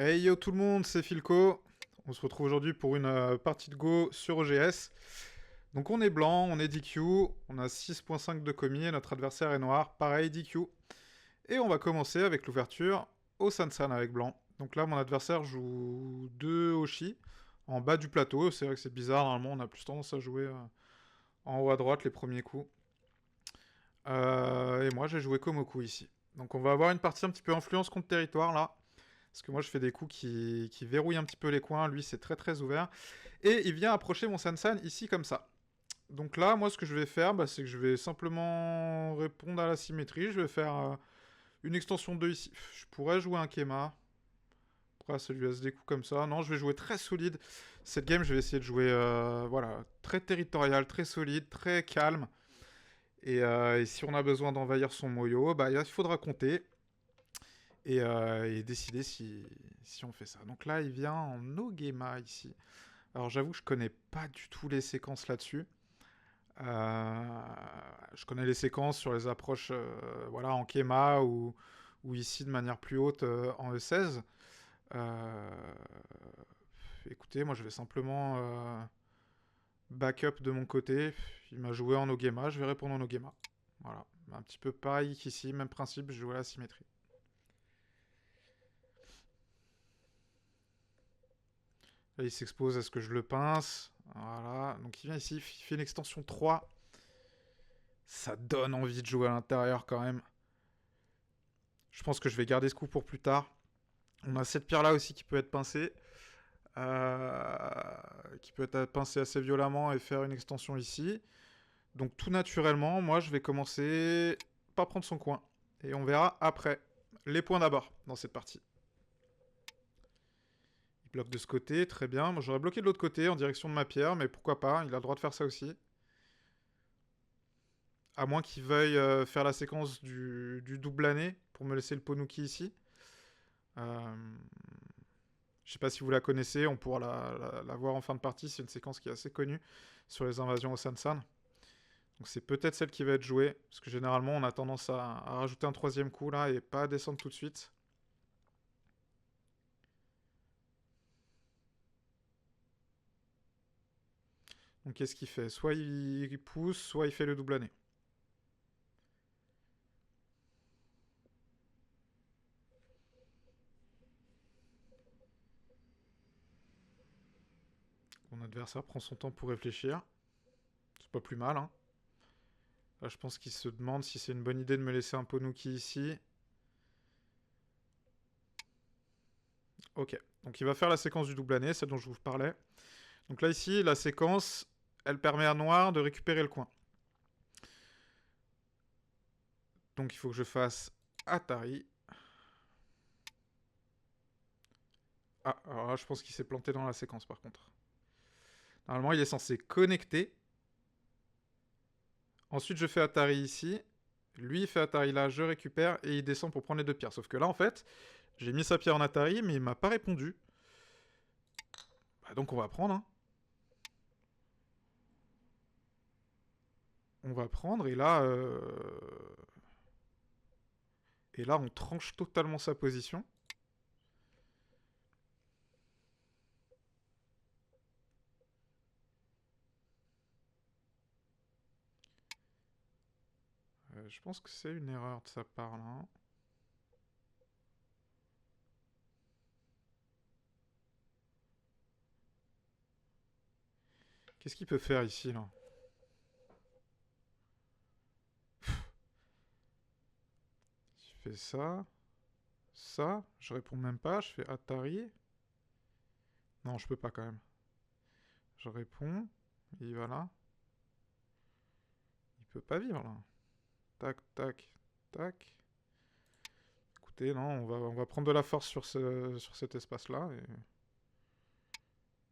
Hey yo tout le monde, c'est Philco. On se retrouve aujourd'hui pour une partie de Go sur OGS. Donc on est blanc, on est DQ, on a 6.5 de commis et notre adversaire est noir, pareil DQ. Et on va commencer avec l'ouverture au Sansan avec blanc. Donc là mon adversaire joue 2 Oshi en bas du plateau. C'est vrai que c'est bizarre, normalement on a plus tendance à jouer en haut à droite les premiers coups. Et moi j'ai joué Komoku ici. Donc on va avoir une partie un petit peu influence contre territoire là. Parce que moi, je fais des coups qui verrouillent un petit peu les coins. Lui, c'est très très ouvert. Et il vient approcher mon Sansan ici comme ça. Donc là, moi, ce que je vais faire, c'est que je vais simplement répondre à la symétrie. Je vais faire une extension 2 ici. Je pourrais jouer un Kema. Après, ça lui laisse des coups comme ça. Non, je vais jouer très solide. Cette game, je vais essayer de jouer voilà, très territorial, très solide, très calme. Et si on a besoin d'envahir son Moyo, il faudra compter. Et décider si on fait ça. Donc là, il vient en Ogema ici. Alors j'avoue que je connais pas du tout les séquences là-dessus. Je connais les séquences sur les approches voilà, en Kema ou ici de manière plus haute en E16. Euh, Écoutez, moi je vais simplement backup de mon côté. Il m'a joué en Ogema, je vais répondre en Ogema. Voilà, un petit peu pareil qu'ici, même principe, je joue à la symétrie. Là, il s'expose à ce que je le pince. Voilà. Donc il vient ici, il fait une extension 3. Ça donne envie de jouer à l'intérieur quand même. Je pense que je vais garder ce coup pour plus tard. On a cette pierre là aussi qui peut être pincée. Qui peut être pincée assez violemment et faire une extension ici. Donc tout naturellement, moi je vais commencer par prendre son coin. Et on verra après. Les points d'abord dans cette partie. Il bloque de ce côté, très bien. Moi j'aurais bloqué de l'autre côté en direction de ma pierre, mais pourquoi pas, il a le droit de faire ça aussi. À moins qu'il veuille faire la séquence du double année pour me laisser le Ponuki ici. Je sais pas si vous la connaissez, on pourra la voir en fin de partie. C'est une séquence qui est assez connue sur les invasions au Sansan. Donc c'est peut-être celle qui va être jouée. Parce que généralement on a tendance à rajouter un troisième coup là et pas à descendre tout de suite. Donc qu'est-ce qu'il fait? Soit il pousse, soit il fait le double année. Mon adversaire prend son temps pour réfléchir. C'est pas plus mal, hein. Là, je pense qu'il se demande si c'est une bonne idée de me laisser un Ponuki ici. Ok, donc il va faire la séquence du double année, celle dont je vous parlais. Donc là, ici, la séquence, elle permet à noir de récupérer le coin. Donc il faut que je fasse Atari. Ah, alors là, je pense qu'il s'est planté dans la séquence, par contre. Normalement, il est censé connecter. Ensuite, je fais Atari ici. Lui, il fait Atari là, je récupère, et il descend pour prendre les deux pierres. Sauf que là, en fait, j'ai mis sa pierre en Atari, mais il m'a pas répondu. Donc on va prendre, hein. On va prendre, et là, on tranche totalement sa position. Je pense que c'est une erreur de sa part, là. Qu'est-ce qu'il peut faire ici, là? Je fais ça. Ça. Je réponds même pas. Je fais Atari. Non, je peux pas, quand même. Je réponds. Il va là. Il peut pas vivre, là. Tac, tac, tac. Écoutez, non, on va prendre de la force sur cet espace-là. Et...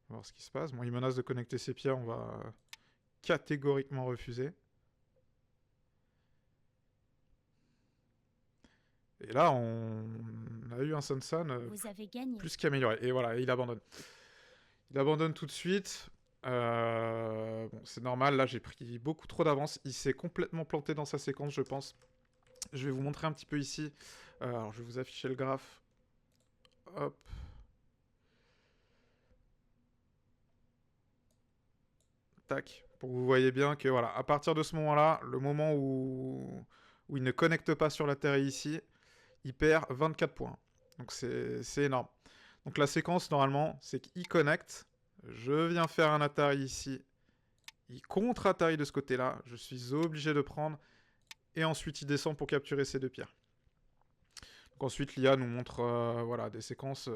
on va voir ce qui se passe. Bon, il menace de connecter ses pierres. On va catégoriquement refuser. Et là, on a eu un Sansan plus qu'amélioré. Et voilà, il abandonne. Il abandonne tout de suite. Bon, c'est normal, là j'ai pris beaucoup trop d'avance. Il s'est complètement planté dans sa séquence, je pense. Je vais vous montrer un petit peu ici. Alors, je vais vous afficher le graphe. Hop. Tac. Pour que vous voyez bien que voilà, à partir de ce moment-là, le moment où il ne connecte pas sur la terre ici, il perd 24 points. Donc c'est énorme. Donc la séquence, normalement, c'est qu'il connecte. Je viens faire un Atari ici. Il contre-Atari de ce côté-là. Je suis obligé de prendre. Et ensuite, il descend pour capturer ces deux pierres. Donc ensuite, l'IA nous montre voilà, des séquences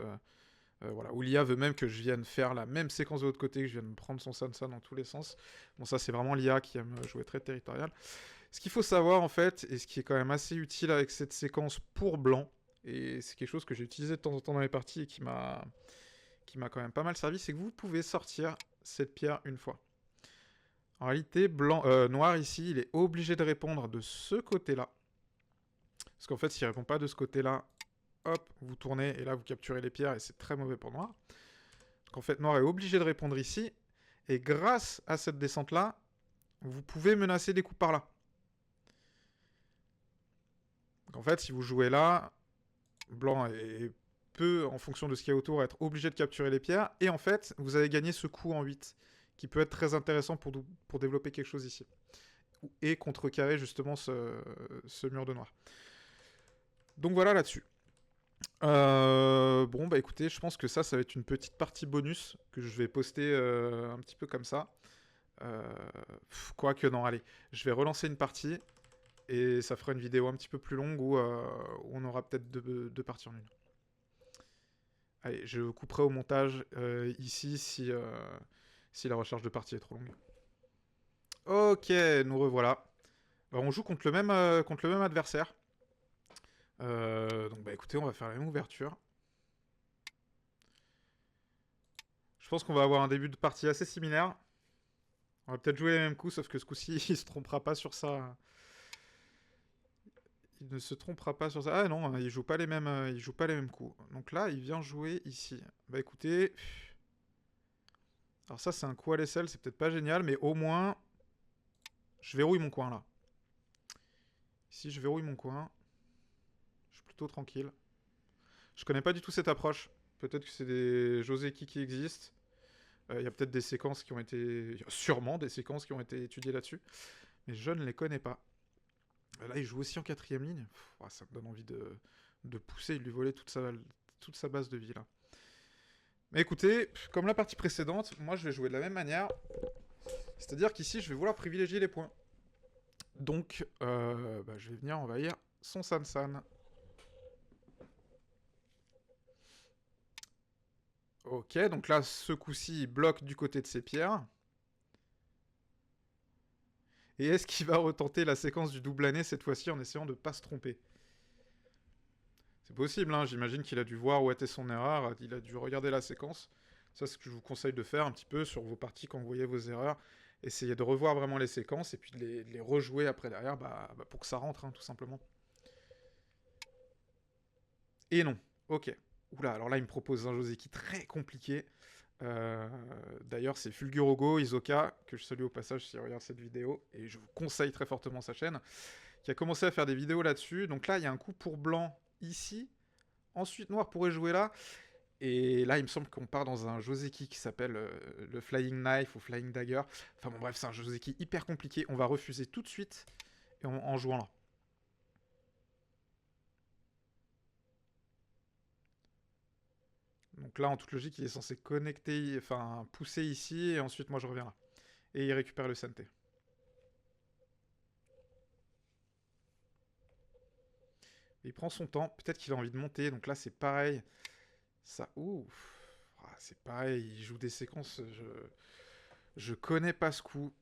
voilà, où l'IA veut même que je vienne faire la même séquence de l'autre côté, que je vienne prendre son Sansa dans tous les sens. Bon, ça, c'est vraiment l'IA qui aime jouer très territorial. Ce qu'il faut savoir, en fait, et ce qui est quand même assez utile avec cette séquence pour blanc, et c'est quelque chose que j'ai utilisé de temps en temps dans les parties et qui m'a quand même pas mal servi, c'est que vous pouvez sortir cette pierre une fois. En réalité, noir ici, il est obligé de répondre de ce côté-là. Parce qu'en fait, s'il répond pas de ce côté-là, hop, vous tournez et là vous capturez les pierres et c'est très mauvais pour noir. Donc en fait, noir est obligé de répondre ici. Et grâce à cette descente-là, vous pouvez menacer des coups par là. Donc en fait, si vous jouez là, blanc peut, en fonction de ce qu'il y a autour, être obligé de capturer les pierres. Et en fait, vous avez gagné ce coup en 8, qui peut être très intéressant pour développer quelque chose ici. Et contrecarrer justement ce mur de noir. Donc voilà là-dessus. Bon, bah écoutez, je pense que ça va être une petite partie bonus que je vais poster un petit peu comme ça. Quoique, non, allez, je vais relancer une partie et ça fera une vidéo un petit peu plus longue où on aura peut-être deux parties en une. Allez, je couperai au montage ici si la recherche de partie est trop longue. Ok, nous revoilà. On joue contre le même adversaire. Donc bah écoutez, on va faire la même ouverture. Je pense qu'on va avoir un début de partie assez similaire. On va peut-être jouer les mêmes coups, sauf que ce coup-ci, il se trompera pas sur ça. Il ne se trompera pas sur ça. Ah non, il joue pas les mêmes coups. Donc là, il vient jouer ici. Bah écoutez... Alors ça, c'est un coup à l'aisselle, c'est peut-être pas génial, mais au moins... Je verrouille mon coin, là. Ici, je verrouille mon coin. Je suis plutôt tranquille. Je connais pas du tout cette approche. Peut-être que c'est des Joseki qui existent. Il y a peut-être des séquences qui ont été... Sûrement des séquences qui ont été étudiées là-dessus. Mais je ne les connais pas. Là, il joue aussi en quatrième ligne. Pff, ça me donne envie de pousser et de lui voler toute sa base de vie, là. Mais écoutez, comme la partie précédente, moi, je vais jouer de la même manière. C'est-à-dire qu'ici, je vais vouloir privilégier les points. Donc, je vais venir envahir son San-San. Ok, donc là, ce coup-ci, il bloque du côté de ses pierres. Et est-ce qu'il va retenter la séquence du double année cette fois-ci en essayant de ne pas se tromper? C'est possible, hein, j'imagine qu'il a dû voir où était son erreur, il a dû regarder la séquence. Ça, c'est ce que je vous conseille de faire un petit peu sur vos parties quand vous voyez vos erreurs. Essayez de revoir vraiment les séquences et puis de les rejouer après derrière pour que ça rentre, hein, tout simplement. Et non, ok. Oula, alors là, il me propose un Joseki très compliqué. D'ailleurs, c'est Fulgurogo Isoka, que je salue au passage s'il regarde cette vidéo, et je vous conseille très fortement sa chaîne, qui a commencé à faire des vidéos là-dessus. Donc là, il y a un coup pour blanc ici, ensuite noir pourrait jouer là, et là, il me semble qu'on part dans un Joseki qui s'appelle le Flying Knife ou Flying Dagger. Enfin bon, bref, c'est un Joseki hyper compliqué, on va refuser tout de suite en jouant là. Donc là, en toute logique, il est censé connecter, enfin pousser ici, et ensuite moi je reviens là. Et il récupère le Sente. Il prend son temps, peut-être qu'il a envie de monter, donc là c'est pareil. Ça, ouf, c'est pareil, il joue des séquences, je connais pas ce coup.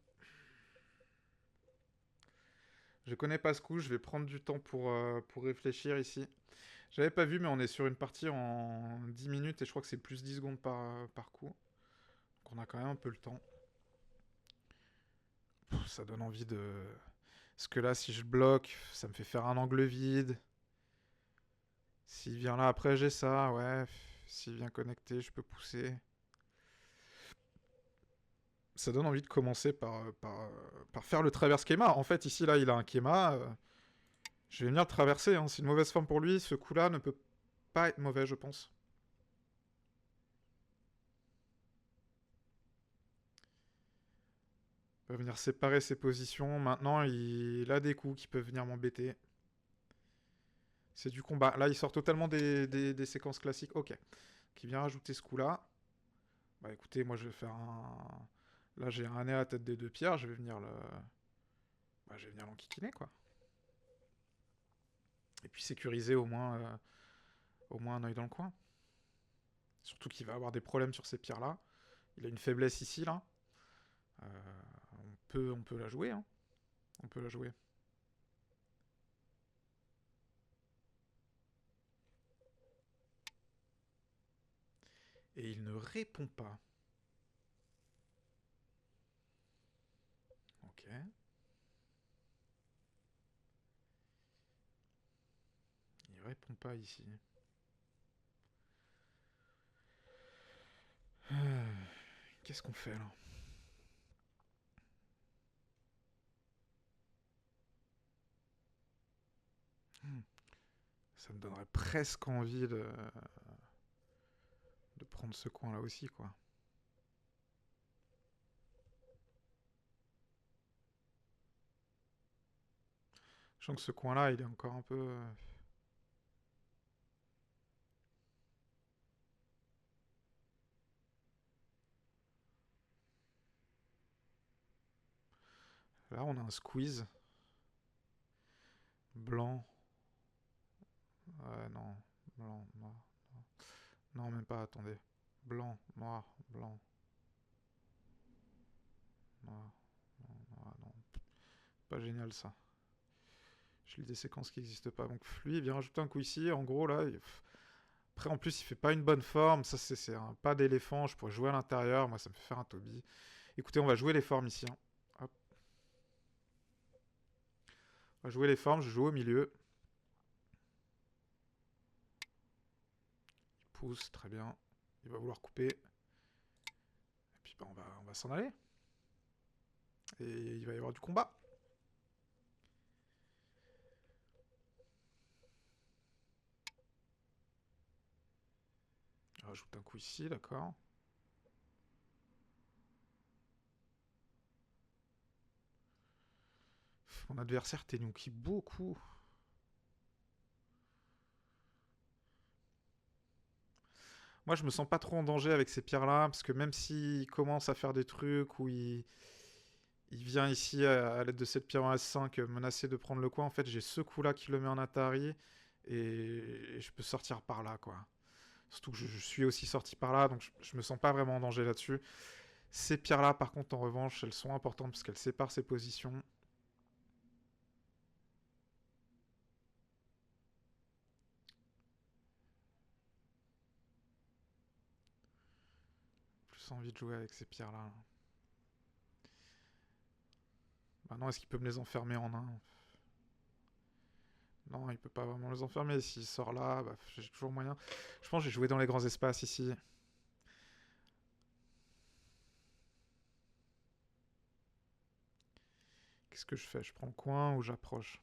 Je connais pas ce coup, je vais prendre du temps pour réfléchir ici. J'avais pas vu, mais on est sur une partie en 10 minutes, et je crois que c'est plus 10 secondes par coup. Donc on a quand même un peu le temps. Ça donne envie de... Parce que là, si je bloque, ça me fait faire un angle vide. S'il vient là, après j'ai ça, ouais. S'il vient connecter, je peux pousser. Ça donne envie de commencer par faire le traverse Kema. En fait, ici, là, il a un Kema. Je vais venir le traverser, hein. C'est une mauvaise forme pour lui. Ce coup-là ne peut pas être mauvais, je pense. Il va venir séparer ses positions. Maintenant, il a des coups qui peuvent venir m'embêter. C'est du combat. Là, il sort totalement des séquences classiques. Ok. Qui vient rajouter ce coup-là. Bah écoutez, moi je vais faire un... Là, j'ai un nez à la tête des deux pierres. Je vais venir le... Bah, je vais venir l'enquiquiner, quoi. Et puis sécuriser au moins un œil dans le coin. Surtout qu'il va avoir des problèmes sur ces pierres-là. Il a une faiblesse ici, là. On peut la jouer, hein. On peut la jouer. Et il ne répond pas. Ok. Il répond pas ici. Qu'est-ce qu'on fait, là? Ça me donnerait presque envie de prendre ce coin-là aussi, quoi. Je sens que ce coin-là, il est encore un peu... Là, on a un squeeze. Blanc. Ouais, non. Blanc, noir. Non, même pas, attendez. Blanc, noir, blanc. Noir, noir, non. Pas génial, ça. Je lis des séquences qui n'existent pas. Donc lui, il vient rajouter un coup ici. En gros, là... Après, en plus, il fait pas une bonne forme. Ça, c'est un pas d'éléphant. Je pourrais jouer à l'intérieur. Moi, ça me fait faire un Toby. Écoutez, on va jouer les formes ici, hein. Hop. On va jouer les formes. Je joue au milieu. Il pousse, très bien. Il va vouloir couper. Et puis, bah, on va s'en aller. Et il va y avoir du combat. Je rajoute un coup ici, d'accord. Mon adversaire Tenuki beaucoup. Moi, je me sens pas trop en danger avec ces pierres-là, parce que même s'il commence à faire des trucs où il vient ici à l'aide de cette pierre en S5 menacer de prendre le coin, en fait, j'ai ce coup-là qui le met en Atari, et je peux sortir par là, quoi. Surtout que je suis aussi sorti par là, donc je me sens pas vraiment en danger là-dessus. Ces pierres-là, par contre, en revanche, elles sont importantes, parce qu'elles séparent ses positions. Plus envie de jouer avec ces pierres-là, là. Maintenant, est-ce qu'il peut me les enfermer en un? Non, il peut pas vraiment les enfermer. S'il sort là, bah, j'ai toujours moyen. Je pense que j'ai joué dans les grands espaces ici. Qu'est-ce que je fais? Je prends le coin ou j'approche?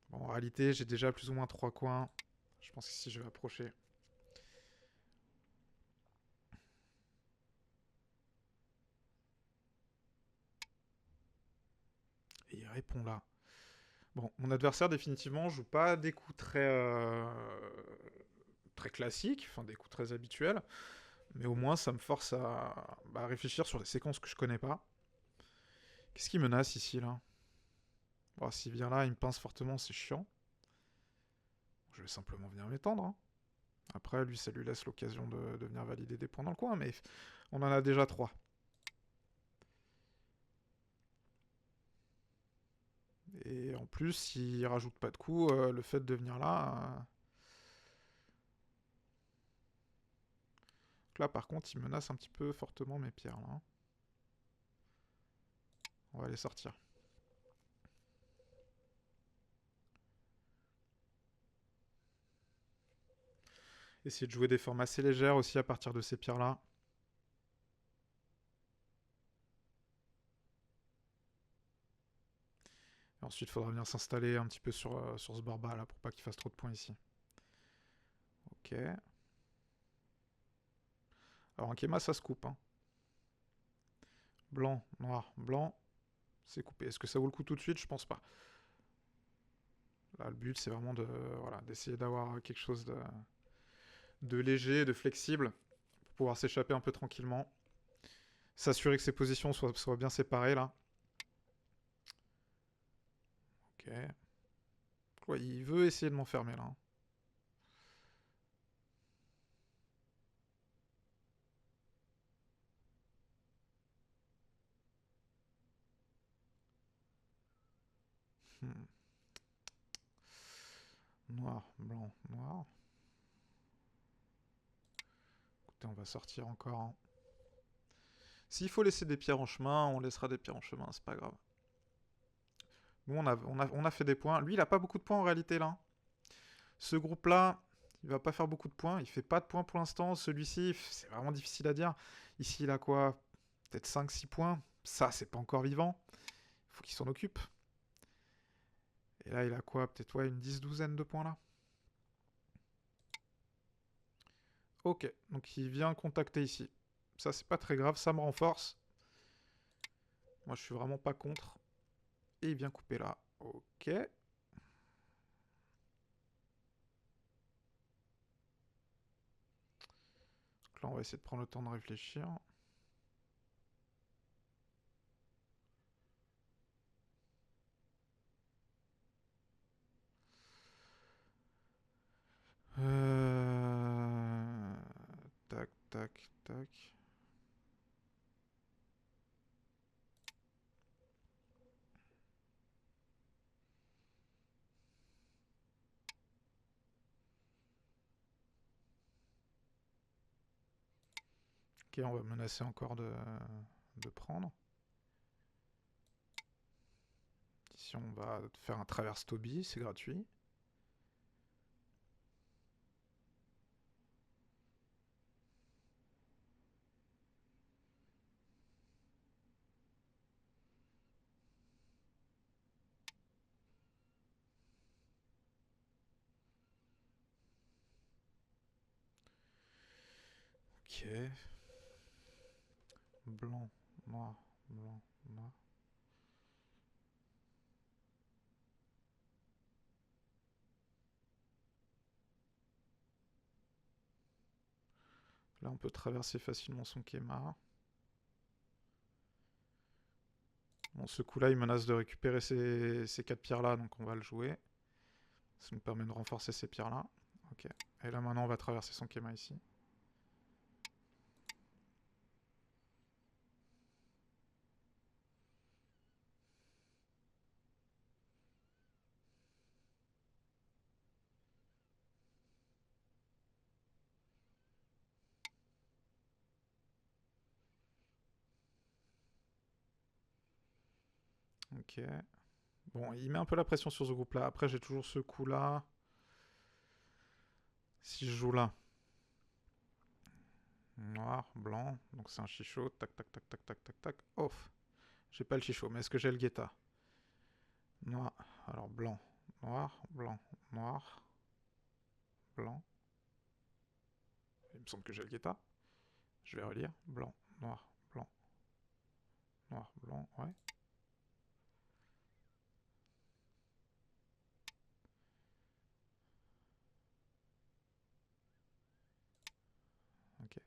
Bon, en réalité, j'ai déjà plus ou moins 3 coins. Je pense qu'ici, je vais approcher. Et il répond là. Bon, mon adversaire, définitivement, joue pas des coups très classiques, enfin des coups très habituels. Mais au moins, ça me force à réfléchir sur des séquences que je connais pas. Qu'est-ce qui menace ici, là? Bon, s'il vient là, il me pince fortement, c'est chiant. Je vais simplement venir m'étendre, hein. Après, lui, ça lui laisse l'occasion de venir valider des points dans le coin, mais on en a déjà 3. Et en plus, s'il rajoute pas de coups, le fait de venir là... là, par contre, il menace un petit peu fortement mes pierres, là. On va les sortir. Essayer de jouer des formes assez légères aussi à partir de ces pierres-là. Et ensuite, il faudra venir s'installer un petit peu sur ce bord-bas, là, pour pas qu'il fasse trop de points ici. Ok. Alors, un Kema, ça se coupe, hein. blanc, noir, blanc. C'est coupé. Est-ce que ça vaut le coup tout de suite? Je pense pas. Là, le but, c'est vraiment de, voilà, d'essayer d'avoir quelque chose de léger, de flexible, pour pouvoir s'échapper un peu tranquillement. S'assurer que ses positions soient bien séparées, là. Ok. Ouais, il veut essayer de m'enfermer, là. Hmm. Noir, blanc, noir. Écoutez, on va sortir encore. Hein. S'il faut laisser des pierres en chemin, on laissera des pierres en chemin, c'est pas grave. Nous, on a fait des points. Lui, il a pas beaucoup de points en réalité, là. Ce groupe-là, il va pas faire beaucoup de points. Il fait pas de points pour l'instant. Celui-ci, c'est vraiment difficile à dire. Ici, il a quoi? Peut-être 5-6 points. Ça, c'est pas encore vivant. Il faut qu'il s'en occupe. Et là, il a quoi? Peut-être ouais, une 10-12aine de points, là. Ok, donc il vient contacter ici. Ça, c'est pas très grave, ça me renforce. Moi, je suis vraiment pas contre. Et il vient couper là. Ok. Donc là, on va essayer de prendre le temps de réfléchir. Tac, tac, tac. Ok, on va menacer encore de prendre. Ici, on va faire un traverse Toby, c'est gratuit. Ok. Blanc, noir, blanc, noir. Là, on peut traverser facilement son Kemar. Bon, ce coup-là, il menace de récupérer ces 4 pierres-là, donc on va le jouer. Ça nous permet de renforcer ces pierres-là. Ok. Et là, maintenant, on va traverser son Kema ici. Ok. Bon, il met un peu la pression sur ce groupe-là. Après, j'ai toujours ce coup-là. Si je joue là. Noir, blanc. Donc c'est un chichot. Tac, tac, tac, tac, tac, tac, tac. Off. J'ai pas le chichot, mais est-ce que j'ai le guetta? Noir. Alors, blanc. Noir, blanc, noir, blanc. Il me semble que j'ai le guetta. Je vais relire. Blanc, noir, blanc, noir, blanc. Ouais. Ok.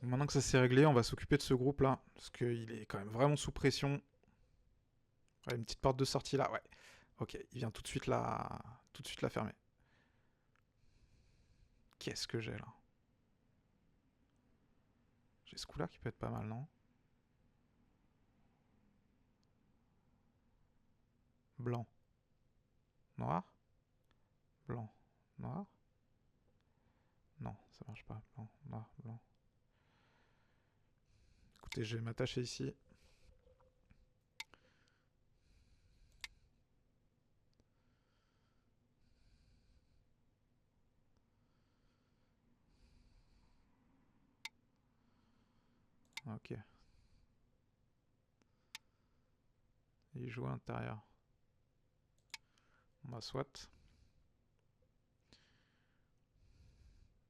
Maintenant que ça s'est réglé, on va s'occuper de ce groupe-là. Parce qu'il est quand même vraiment sous pression. Ouais, une petite porte de sortie là, ouais. Ok, il vient tout de suite la fermer. Qu'est-ce que j'ai là? J'ai ce coup-là qui peut être pas mal, non? Blanc, noir, blanc, noir. Non, ça marche pas. Blanc, noir, blanc. Écoutez, je vais m'attacher ici. Ok. Et il joue à l'intérieur. Bah soit.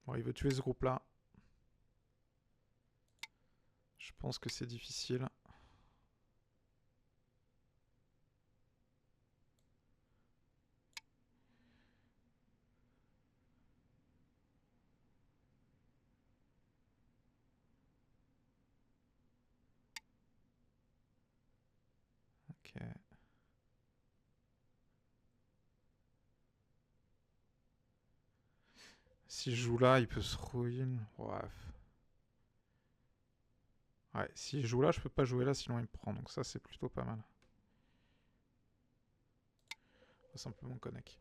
Bon, il veut tuer ce groupe-là. Je pense que c'est difficile. Ok. Si je joue là, il peut se ruiner. Bref. Ouais, si je joue là, je peux pas jouer là, sinon il me prend. Donc ça, c'est plutôt pas mal. On va simplement connect.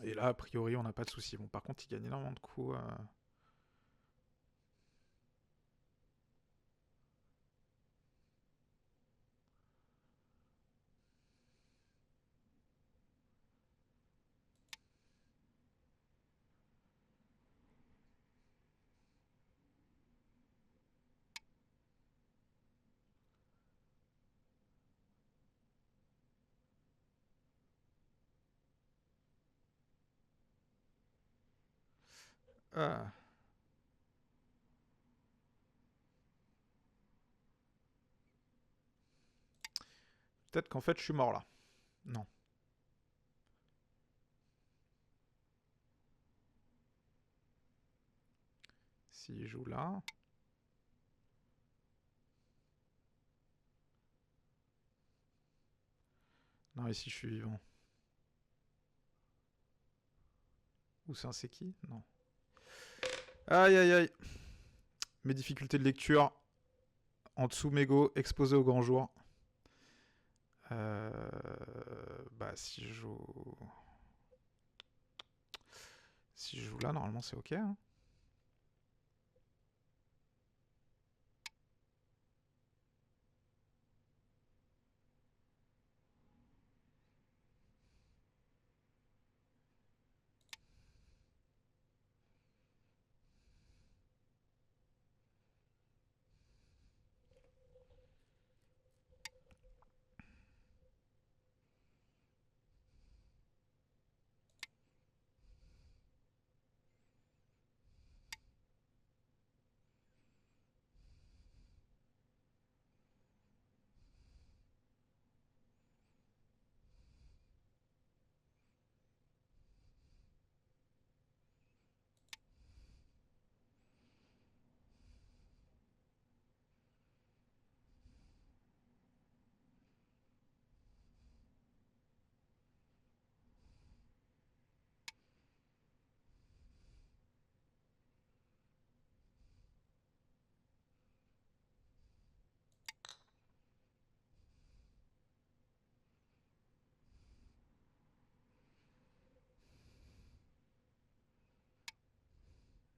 Et là, a priori, on n'a pas de soucis. Bon, par contre, il gagne énormément de coups. Ah. Peut-être qu'en fait, je suis mort là. Non. S'il joue là... Non, ici, je suis vivant. Ou c'est un Seki? Non. Aïe, aïe, aïe. Mes difficultés de lecture. En dessous, mégot, exposé au grand jour. Bah, si je joue... Si je joue là, normalement, c'est ok. Hein.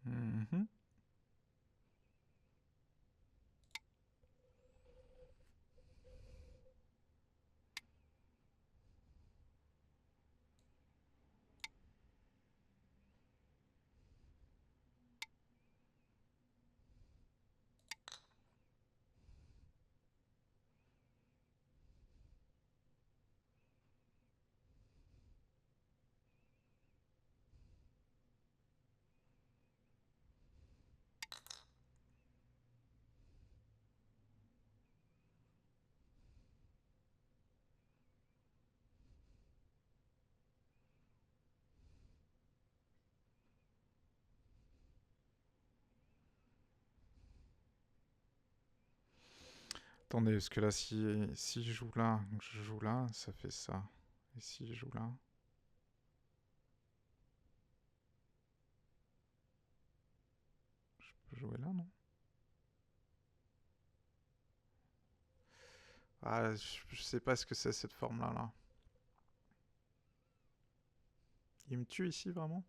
Mhm. Attendez, parce que là, si je joue là, je joue là, ça fait ça. Et si je joue là... Je peux jouer là, non? Ah, je sais pas ce que c'est cette forme-là, là. Il me tue ici, vraiment?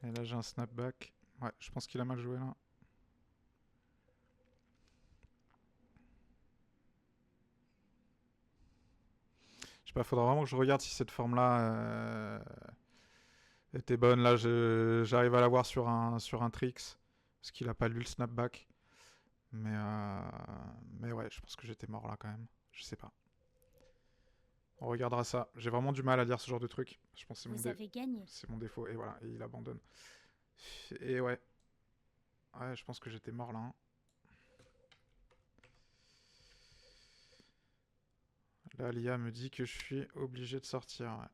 Et là j'ai un snapback. Ouais, je pense qu'il a mal joué là. Je sais pas, faudra vraiment que je regarde si cette forme-là était bonne. Là, j'arrive à la voir sur un tricks. Parce qu'il a pas lu le snapback. Mais ouais, je pense que j'étais mort là quand même. Je sais pas. On regardera ça. J'ai vraiment du mal à lire ce genre de truc. Je pense que Vous avez gagné. c'est mon défaut. Et voilà, et il abandonne. Et ouais. Ouais, je pense que j'étais mort là, hein. Là, l'IA me dit que je suis obligé de sortir. Ouais.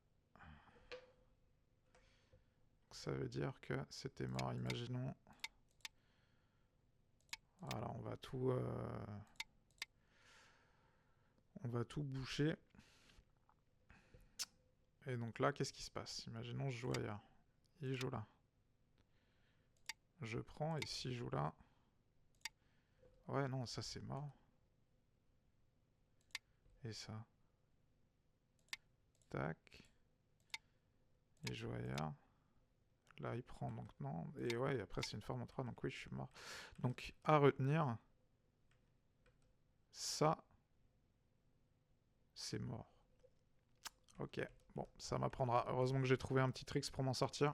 Ça veut dire que c'était mort, imaginons. Voilà, on va tout boucher. Et donc là, qu'est-ce qui se passe? Imaginons je joue ailleurs. Il joue là. Je prends, et s'il joue là... Ouais, non, ça c'est mort. Et ça. Tac. Il joue ailleurs. Là, il prend, donc non. Et ouais, après c'est une forme en 3, donc oui, je suis mort. Donc, à retenir... Ça... C'est mort. Ok. Bon, ça m'apprendra. Heureusement que j'ai trouvé un petit tricks pour m'en sortir.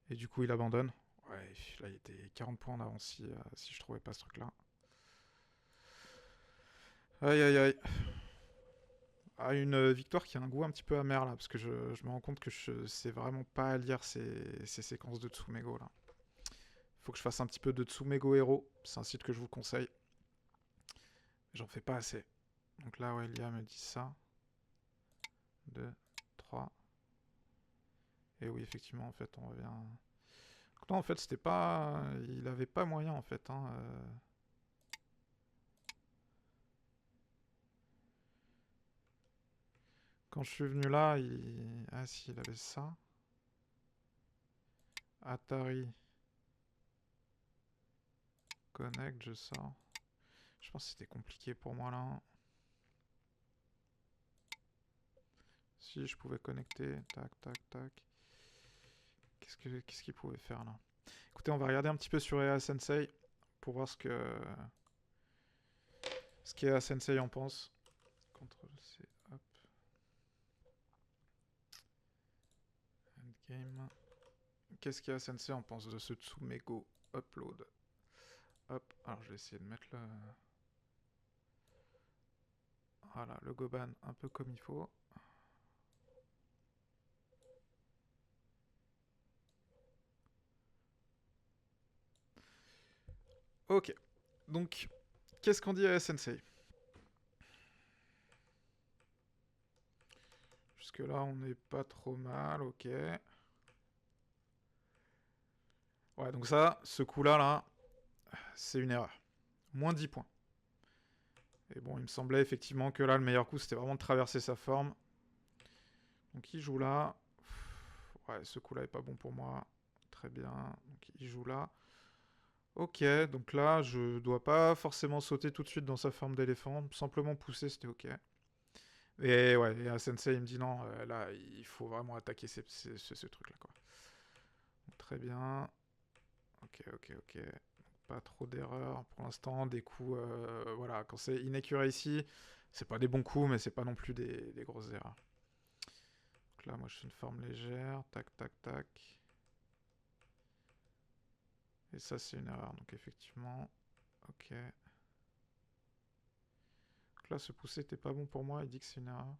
Et du coup, il abandonne. Ouais, là, il était 40 points en avance si je trouvais pas ce truc-là. Aïe, aïe, aïe. Ah, une victoire qui a un goût un petit peu amer, là, parce que je me rends compte que je sais vraiment pas à lire ces séquences de Tsumego, là. Faut que je fasse un petit peu de Tsumego Hero. C'est un site que je vous conseille. J'en fais pas assez. Donc là, ouais, l'IA me dit ça. 2, 3. Et oui, effectivement, en fait, on revient... Non, en fait, c'était pas... Il avait pas moyen, en fait, hein. Quand je suis venu là, il... Ah si, il avait ça. Atari. Connect, je sors. Je pense que c'était compliqué pour moi, là. Si, je pouvais connecter. Tac, tac, tac. Qu'est-ce qu'il pouvait faire, là? Écoutez, on va regarder un petit peu sur EA Sensei pour voir ce qu'EA Sensei en pense. CTRL-C, hop. Endgame. Qu'est-ce qu'EA Sensei en pense de ce Tsumego Upload? Hop, alors je vais essayer de mettre le... Voilà, le Goban un peu comme il faut. Ok, donc, qu'est-ce qu'on dit à Sensei? Jusque là, on n'est pas trop mal, ok. Ouais, donc ça, ce coup-là, là, c'est une erreur. Moins 10 points. Et bon, il me semblait effectivement que là, le meilleur coup, c'était vraiment de traverser sa forme. Donc il joue là. Ouais, ce coup-là est pas bon pour moi. Très bien. Donc il joue là. Ok, donc là, je dois pas forcément sauter tout de suite dans sa forme d'éléphant. Simplement pousser, c'était ok. Et ouais, et Sensei, il me dit non, là, il faut vraiment attaquer ce truc-là, quoi. Donc, très bien. Ok, ok, ok. Pas trop d'erreurs pour l'instant. Des coups, voilà, quand c'est inaccuracy, c'est pas des bons coups, mais c'est pas non plus des grosses erreurs. Donc là, moi, je fais une forme légère. Tac, tac, tac. Et ça, c'est une erreur. Donc, effectivement, ok. Donc là, ce poussé était pas bon pour moi. Il dit que c'est une erreur.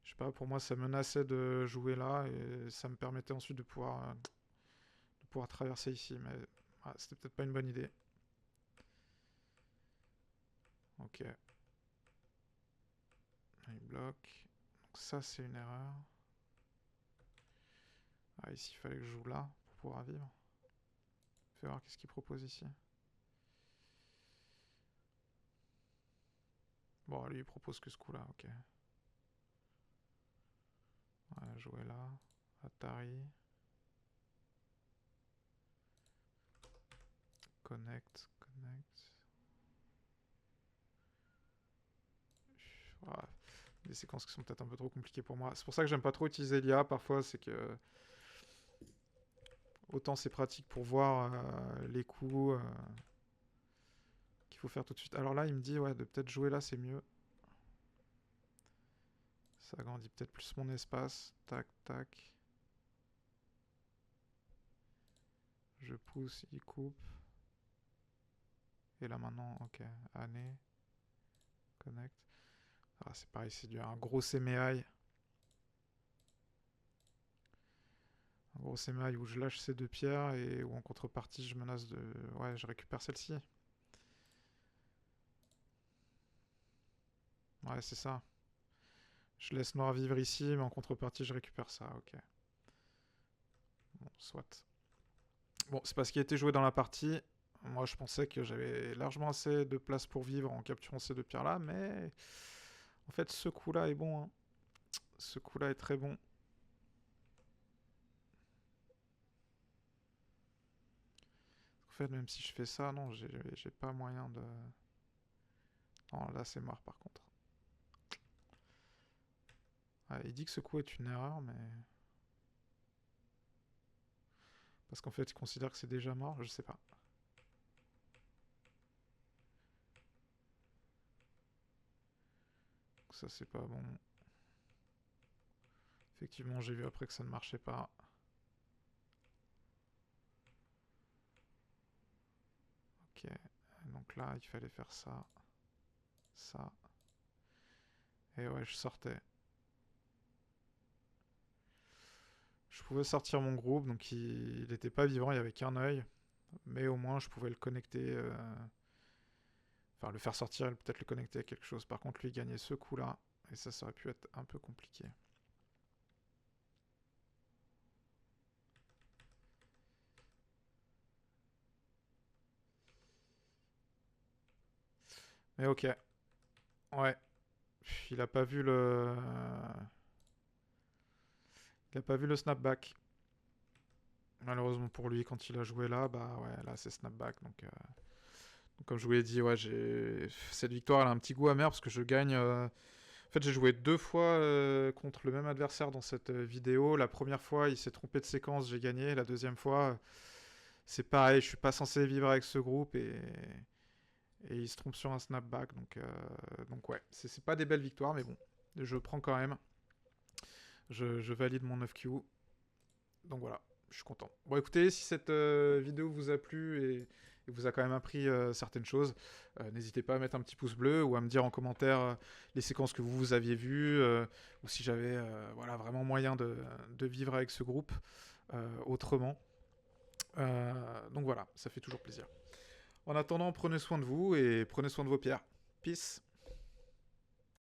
Je sais pas, pour moi, ça menaçait de jouer là et ça me permettait ensuite de pouvoir traverser ici. Mais ah, c'était peut-être pas une bonne idée. Ok. Il bloque. Donc ça, c'est une erreur. Ah, ici, il fallait que je joue là pour pouvoir vivre. Fais voir qu'est-ce qu'il propose ici. Bon, lui, il propose que ce coup-là, ok. Ouais, jouer là. Atari. Connect, connect. Voilà. Des séquences qui sont peut-être un peu trop compliquées pour moi. C'est pour ça que j'aime pas trop utiliser l'IA parfois, c'est que Autant c'est pratique pour voir les coups qu'il faut faire tout de suite. Alors là, il me dit ouais, de peut-être jouer là, c'est mieux. Ça agrandit peut-être plus mon espace. Tac, tac. Je pousse, il coupe. Et là maintenant, ok, année. Connect. Ah, c'est pareil, c'est un gros séméaille. Un gros séméaille où je lâche ces 2 pierres et où en contrepartie je menace de... Ouais, je récupère celle-ci. Ouais, c'est ça. Je laisse noir vivre ici, mais en contrepartie je récupère ça, ok. Bon, soit. Bon, c'est pas ce qui a été joué dans la partie. Moi, je pensais que j'avais largement assez de place pour vivre en capturant ces 2 pierres-là, mais... En fait, ce coup-là est bon, hein. Ce coup-là est très bon. En fait, même si je fais ça, non, j'ai pas moyen de... Non, là, c'est mort, par contre. Ouais, il dit que ce coup est une erreur, mais... Parce qu'en fait, il considère que c'est déjà mort, je sais pas. Ça, c'est pas bon. Effectivement, j'ai vu après que ça ne marchait pas. Ok. Donc là, il fallait faire ça. Ça. Et ouais, je sortais. Je pouvais sortir mon groupe, donc il n'était pas vivant, il n'y avait qu'un œil. Mais au moins, je pouvais le connecter... Enfin, le faire sortir et peut-être le connecter à quelque chose. Par contre, lui, gagner ce coup-là. Et ça aurait pu être un peu compliqué. Mais ok. Ouais. Il a pas vu le... Il a pas vu le snapback. Malheureusement pour lui, quand il a joué là, bah ouais, là c'est snapback. Donc comme je vous l'ai dit, ouais, cette victoire elle a un petit goût amer parce que je gagne. En fait, j'ai joué 2 fois contre le même adversaire dans cette vidéo. La première fois, il s'est trompé de séquence, j'ai gagné. La deuxième fois, c'est pareil, je suis pas censé vivre avec ce groupe et il se trompe sur un snapback. Donc ouais, c'est pas des belles victoires, mais bon, je prends quand même. Je valide mon 9Q. Donc voilà, je suis content. Bon écoutez, si cette vidéo vous a plu et vous a quand même appris certaines choses, n'hésitez pas à mettre un petit pouce bleu ou à me dire en commentaire les séquences que vous aviez vues ou si j'avais voilà, vraiment moyen de vivre avec ce groupe autrement. Donc voilà, ça fait toujours plaisir. En attendant, prenez soin de vous et prenez soin de vos pierres. Peace.